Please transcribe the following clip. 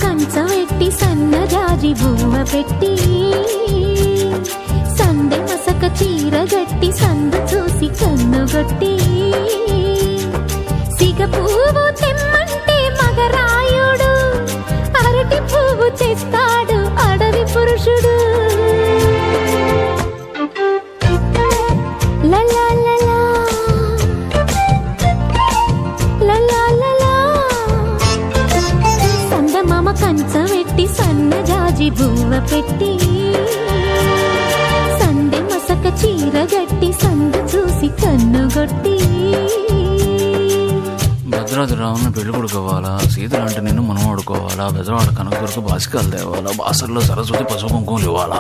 కంచవెట్టి సన్నజాజి బువ్వ పెట్టి సందె మసక చీర గట్టి సందు చూసి కన్నుగొట్టి సిగ పువ్వు తెమ్మంటే మగరాయుడు అరటి పువ్వు తెస్తాడు అడవి పురుషుడు. సందమామ కంచవెట్టి సన్నజాజి బువ్వ పెట్టి సందె మసక చీర గట్టి సందు చూసి కన్నుగొట్టి. భద్రాద్రి రావుని పెళ్లి కొడుకోవాలా, సీతలు అంటే నిన్ను మనం ఆడుకోవాలా, బెజవాడ కనక కొరకు బాసికాలు తేవాలా, బాసర్లో సరస్వతి పసుపు కుంకుమలు ఇవ్వాలా.